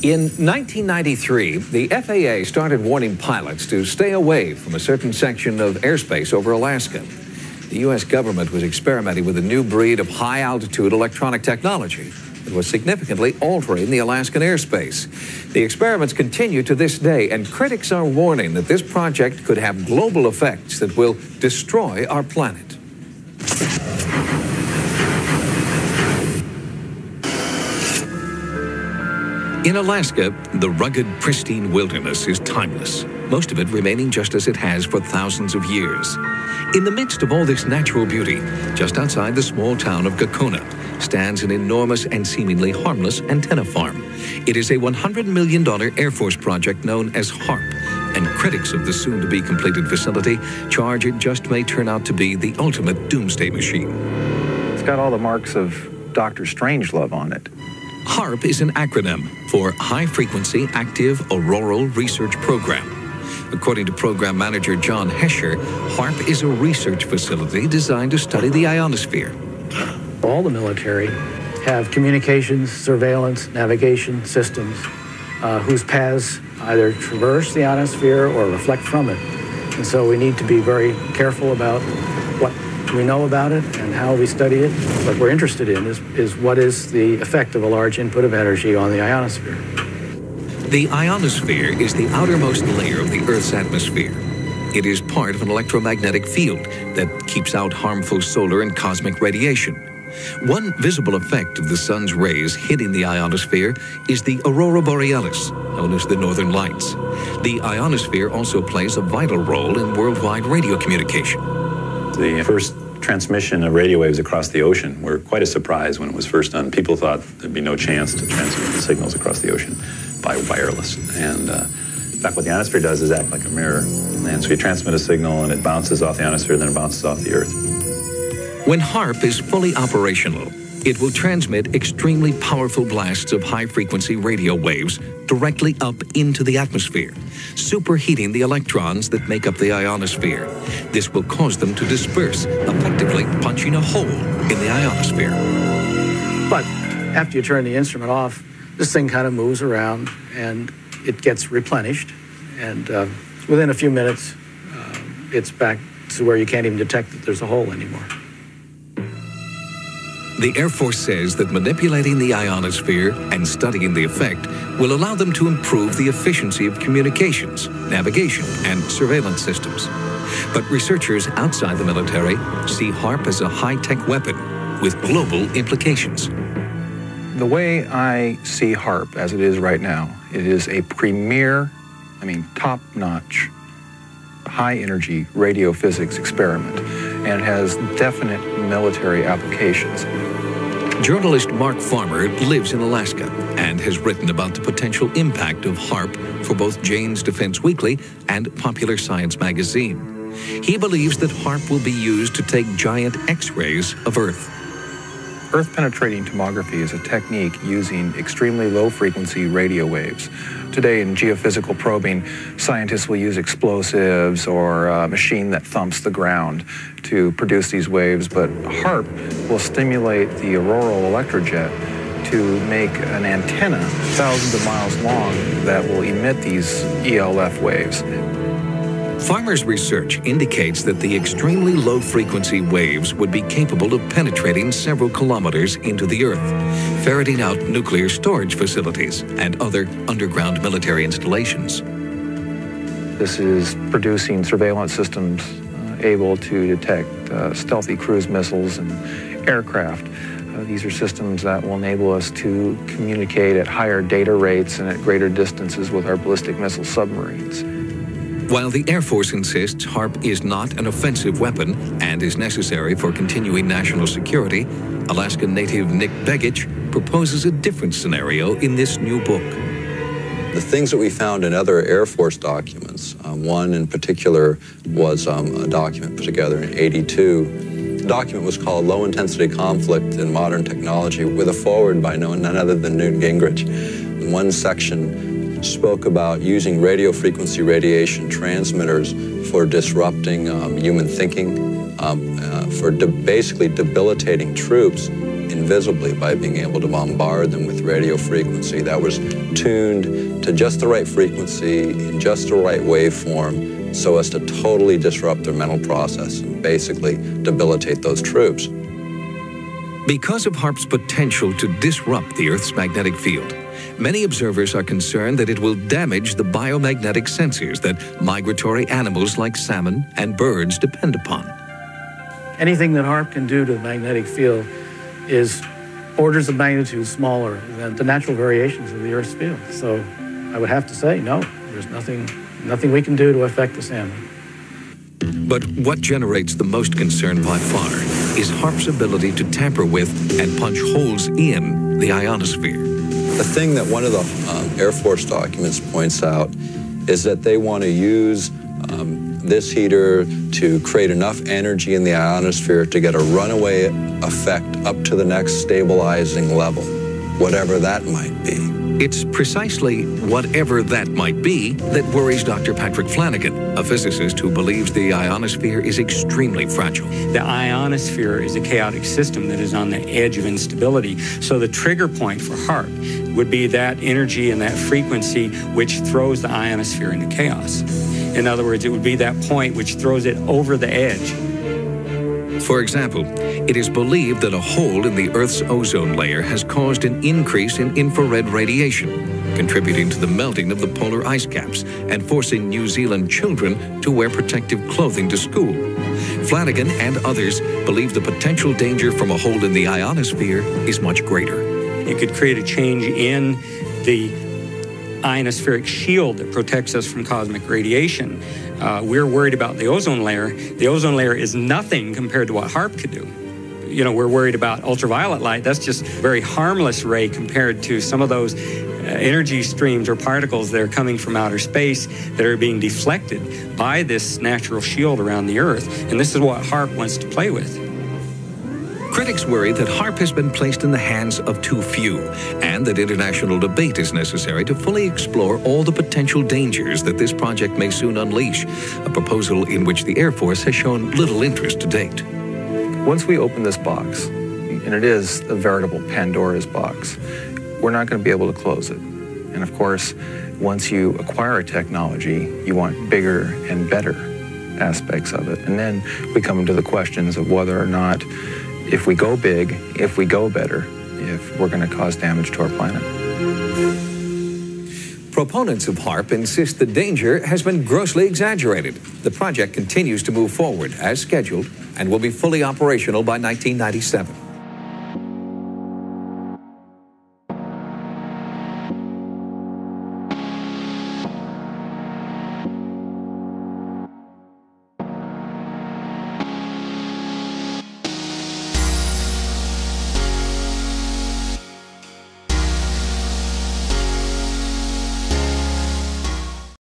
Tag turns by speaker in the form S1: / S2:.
S1: In 1993, the FAA started warning pilots to stay away from a certain section of airspace over Alaska. The U.S. government was experimenting with a new breed of high-altitude electronic technology that was significantly altering the Alaskan airspace. The experiments continue to this day, and critics are warning that this project could have global effects that will destroy our planet. In Alaska, the rugged, pristine wilderness is timeless, most of it remaining just as it has for thousands of years. In the midst of all this natural beauty, just outside the small town of Gakona, stands an enormous and seemingly harmless antenna farm. It is a $100 million Air Force project known as HAARP, and critics of the soon-to-be completed facility charge it just may turn out to be the ultimate doomsday machine.
S2: It's got all the marks of Dr. Strangelove on it.
S1: HAARP is an acronym for High Frequency Active Auroral Research Program. According to program manager John Hesher, HAARP is a research facility designed to study the ionosphere.
S3: All the military have communications, surveillance, navigation systems whose paths either traverse the ionosphere or reflect from it. And so we need to be very careful about what we know about it and how we study it. What we're interested in is what is the effect of a large input of energy on the ionosphere.
S1: The ionosphere is the outermost layer of the Earth's atmosphere. It is part of an electromagnetic field that keeps out harmful solar and cosmic radiation. One visible effect of the sun's rays hitting the ionosphere is the aurora borealis, known as the northern lights. The ionosphere also plays a vital role in worldwide radio communication.
S4: The first transmission of radio waves across the ocean were quite a surprise when it was first done. People thought there'd be no chance to transmit the signals across the ocean by wireless. And in fact, what the ionosphere does is act like a mirror. And so you transmit a signal and it bounces off the ionosphere, then it bounces off the Earth.
S1: When HAARP is fully operational, it will transmit extremely powerful blasts of high-frequency radio waves directly up into the atmosphere, superheating the electrons that make up the ionosphere. This will cause them to disperse, effectively punching a hole in the ionosphere.
S3: But after you turn the instrument off, this thing kind of moves around and it gets replenished. And within a few minutes, it's back to where you can't even detect that there's a hole anymore.
S1: The Air Force says that manipulating the ionosphere and studying the effect will allow them to improve the efficiency of communications, navigation, and surveillance systems. But researchers outside the military see HAARP as a high-tech weapon with global implications.
S2: The way I see HAARP as it is right now, it is a premier, top-notch, high-energy radio physics experiment, and it has definite military applications.
S1: Journalist Mark Farmer lives in Alaska and has written about the potential impact of HAARP for both Jane's Defense Weekly and Popular Science magazine. He believes that HAARP will be used to take giant X-rays of Earth.
S2: Earth-penetrating tomography is a technique using extremely low-frequency radio waves. Today in geophysical probing, scientists will use explosives or a machine that thumps the ground to produce these waves, but HAARP will stimulate the auroral electrojet to make an antenna thousands of miles long that will emit these ELF waves.
S1: Farmer's research indicates that the extremely low-frequency waves would be capable of penetrating several kilometers into the Earth, ferreting out nuclear storage facilities and other underground military installations.
S2: This is producing surveillance systems able to detect stealthy cruise missiles and aircraft. These are systems that will enable us to communicate at higher data rates and at greater distances with our ballistic missile submarines.
S1: While the Air Force insists HAARP is not an offensive weapon and is necessary for continuing national security, Alaska native Nick Begich proposes a different scenario in this new book.
S5: The things that we found in other Air Force documents, one in particular was a document put together in '82. The document was called Low Intensity Conflict in Modern Technology, with a foreword by none other than Newt Gingrich. In one section spoke about using radio frequency radiation transmitters for disrupting human thinking, for basically debilitating troops invisibly by being able to bombard them with radio frequency that was tuned to just the right frequency, in just the right waveform, so as to totally disrupt their mental process and basically debilitate those troops.
S1: Because of HAARP's potential to disrupt the Earth's magnetic field, many observers are concerned that it will damage the biomagnetic sensors that migratory animals like salmon and birds depend upon.
S3: Anything that HAARP can do to the magnetic field is orders of magnitude smaller than the natural variations of the Earth's field. So I would have to say, no, there's nothing we can do to affect the salmon.
S1: But what generates the most concern by far is HAARP's ability to tamper with and punch holes in the ionosphere.
S5: The thing that one of the Air Force documents points out is that they want to use this heater to create enough energy in the ionosphere to get a runaway effect up to the next stabilizing level, whatever that might be.
S1: It's precisely whatever that might be that worries Dr. Patrick Flanagan, a physicist who believes the ionosphere is extremely fragile.
S6: The ionosphere is a chaotic system that is on the edge of instability. So the trigger point for HAARP would be that energy and that frequency which throws the ionosphere into chaos. In other words, it would be that point which throws it over the edge.
S1: For example, it is believed that a hole in the Earth's ozone layer has caused an increase in infrared radiation, contributing to the melting of the polar ice caps and forcing New Zealand children to wear protective clothing to school. Flanagan and others believe the potential danger from a hole in the ionosphere is much greater.
S6: It could create a change in the ionospheric shield that protects us from cosmic radiation. We're worried about the ozone layer. The ozone layer is nothing compared to what HAARP could do. You know, we're worried about ultraviolet light. That's just a very harmless ray compared to some of those energy streams or particles that are coming from outer space that are being deflected by this natural shield around the Earth. And this is what HAARP wants to play with.
S1: Critics worry that HAARP has been placed in the hands of too few, and that international debate is necessary to fully explore all the potential dangers that this project may soon unleash, a proposal in which the Air Force has shown little interest to date.
S2: Once we open this box, and it is a veritable Pandora's box, we're not going to be able to close it. And of course, once you acquire a technology, you want bigger and better aspects of it. And then we come into the questions of whether or not, if we go big, if we go better, if we're going to cause damage to our planet.
S1: Proponents of HAARP insist the danger has been grossly exaggerated. The project continues to move forward as scheduled and will be fully operational by 1997.